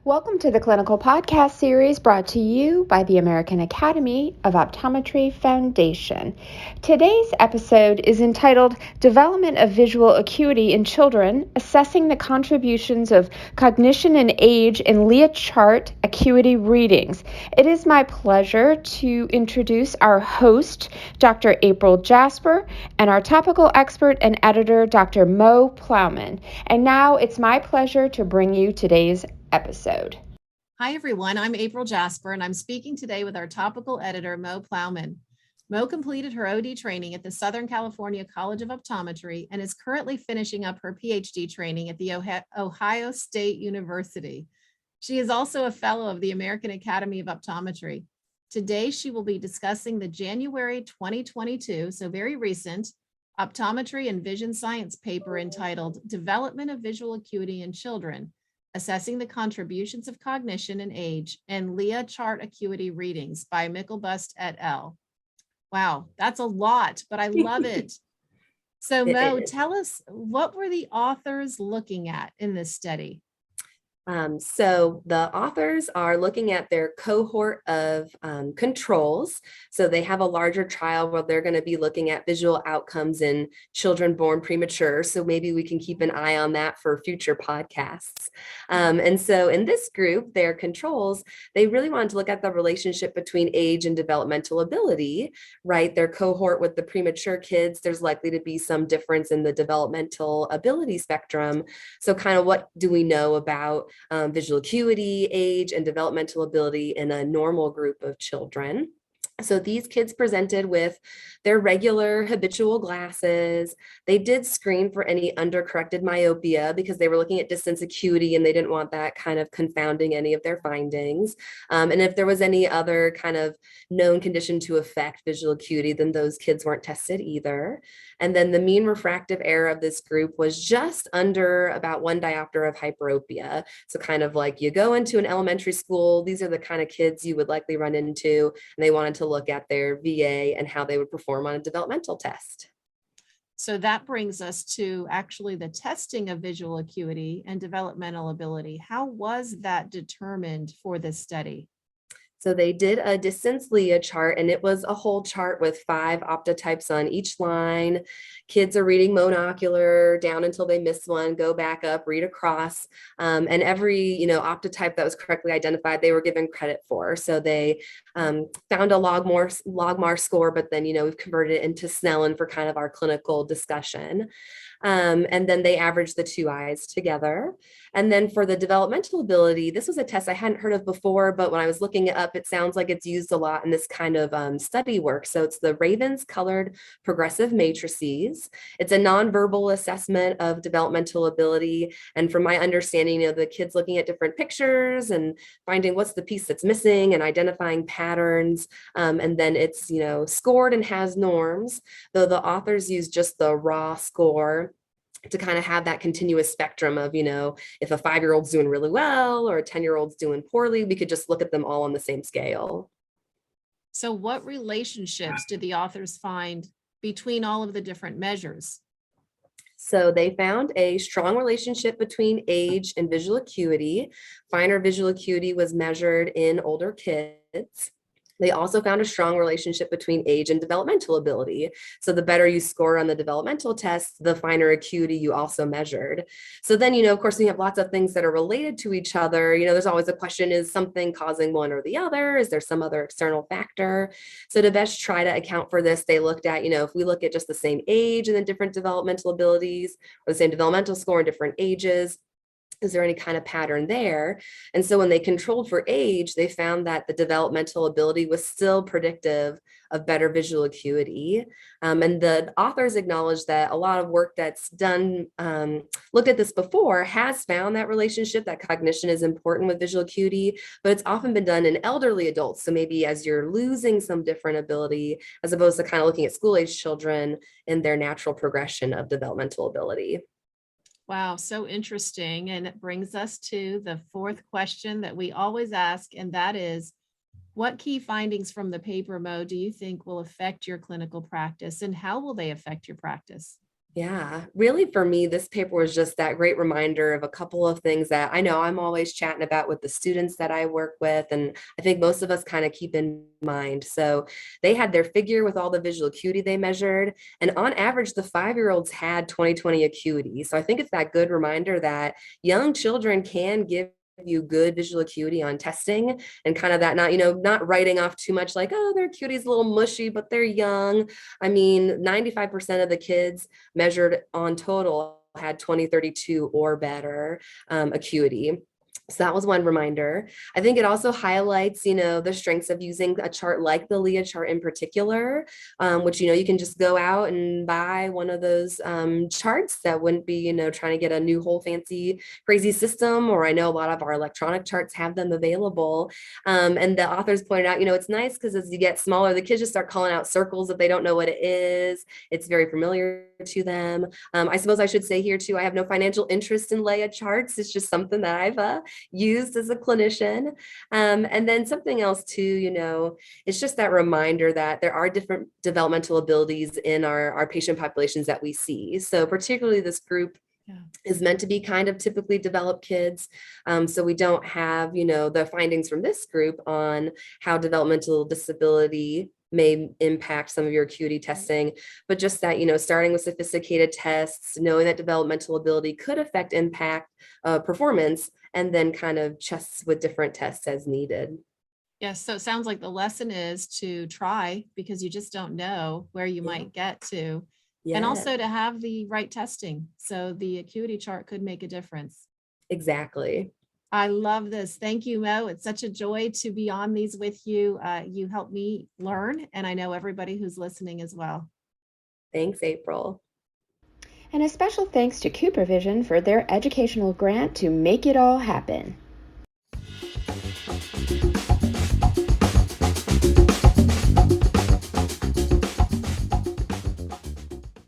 Welcome to the Clinical Podcast Series brought to you by the American Academy of Optometry Foundation. Today's episode is entitled Development of Visual Acuity in Children, Assessing the Contributions of Cognition and Age in Leah Chart Acuity Readings. It is my pleasure to introduce our host, Dr. April Jasper, and our topical expert and editor, Dr. Mo Plaumann. And now it's my pleasure to bring you today's episode. Hi, everyone. I'm April Jasper, and I'm speaking today with our topical editor, Mo Plaumann. Mo completed her OD training at the Southern California College of Optometry and is currently finishing up her PhD training at the Ohio State University. She is also a fellow of the American Academy of Optometry. Today, she will be discussing the January 2022, so very recent, Optometry and Vision Science paper entitled Development of Visual Acuity in Children, Assessing the Contributions of Cognition and Age and Leah Chart Acuity Readings by Michelbust et al. Wow, that's a lot, but I love it. So Mo, tell us, what were the authors looking at in this study? So the authors are looking at their cohort of controls. So they have a larger trial where they're going to be looking at visual outcomes in children born premature. So maybe we can keep an eye on that for future podcasts. And so in this group, their controls, they really wanted to look at the relationship between age and developmental ability, right? Their cohort with the premature kids, there's likely to be some difference in the developmental ability spectrum. So kind of what do we know about visual acuity, age, and developmental ability in a normal group of children? So these kids presented with their regular habitual glasses. They did screen for any undercorrected myopia because they were looking at distance acuity and they didn't want that kind of confounding any of their findings. And if there was any other kind of known condition to affect visual acuity, then those kids weren't tested either. And then the mean refractive error of this group was just under about 1 diopter of hyperopia. So kind of like you go into an elementary school, these are the kind of kids you would likely run into, and they wanted to look at their VA and how they would perform on a developmental test. So that brings us to actually the testing of visual acuity and developmental ability. How was that determined for this study? So they did a distance Leah chart, and it was a whole chart with 5 optotypes on each line. Kids are reading monocular down until they miss one, go back up, read across. And every optotype that was correctly identified, they were given credit for. So they found a logmar score, but then we've converted it into Snellen for kind of our clinical discussion. And then they averaged the 2 eyes together. And then for the developmental ability, this was a test I hadn't heard of before, but when I was looking it up, it sounds like it's used a lot in this kind of study work. So it's the Ravens colored progressive matrices. It's a nonverbal assessment of developmental ability. And from my understanding, the kids looking at different pictures and finding what's the piece that's missing and identifying patterns. And then it's, scored and has norms, though the authors use just the raw score to kind of have that continuous spectrum of, if a 5-year-old's doing really well or a 10-year-old's doing poorly, we could just look at them all on the same scale. So what relationships did the authors find between all of the different measures? So they found a strong relationship between age and visual acuity. Finer visual acuity was measured in older kids. They also found a strong relationship between age and developmental ability. So the better you score on the developmental tests, the finer acuity you also measured. So then, of course, we have lots of things that are related to each other. There's always a question, is something causing one or the other? Is there some other external factor? So to best try to account for this, they looked at, if we look at just the same age and then different developmental abilities, or the same developmental score in different ages, is there any kind of pattern there? And so when they controlled for age, they found that the developmental ability was still predictive of better visual acuity. And the authors acknowledged that a lot of work that's done, looked at this before, has found that relationship, that cognition is important with visual acuity, but it's often been done in elderly adults. So maybe as you're losing some different ability, as opposed to kind of looking at school-age children in their natural progression of developmental ability. Wow, so interesting. And it brings us to the fourth question that we always ask, and that is, What key findings from the paper, Mo, do you think will affect your clinical practice, and how will they affect your practice? Yeah, really for me, this paper was just that great reminder of a couple of things that I know I'm always chatting about with the students that I work with. And I think most of us kind of keep in mind. So they had their figure with all the visual acuity they measured. And on average, the 5-year-olds had 20/20 acuity. So I think it's that good reminder that young children can give you good visual acuity on testing, and kind of that, not, not writing off too much like, oh, their acuity is a little mushy, but they're young. I mean, 95% of the kids measured on total had 20/32 or better acuity. So that was one reminder. I think it also highlights, the strengths of using a chart like the Leah chart in particular, which, you can just go out and buy one of those charts that wouldn't be, trying to get a new whole fancy crazy system. Or I know a lot of our electronic charts have them available. And the authors pointed out, it's nice because as you get smaller, the kids just start calling out circles if they don't know what it is. It's very familiar to them. I suppose I should say here too, I have no financial interest in Leah charts. It's just something that I've used as a clinician. And then something else too, it's just that reminder that there are different developmental abilities in our patient populations that we see. So particularly this group is meant to be kind of typically developed kids. So we don't have, the findings from this group on how developmental disability may impact some of your acuity testing, but just that, starting with sophisticated tests, knowing that developmental ability could affect impact performance, and then kind of just with different tests as needed. Yes, so it sounds like the lesson is to try, because you just don't know where you might get to. And Yeah, also to have the right testing. So the acuity chart could make a difference. exactly. I love this. Thank you, Mo. It's such a joy to be on these with you. You helped me learn, and I know everybody who's listening as well. Thanks, April. And a special thanks to Cooper Vision for their educational grant to make it all happen.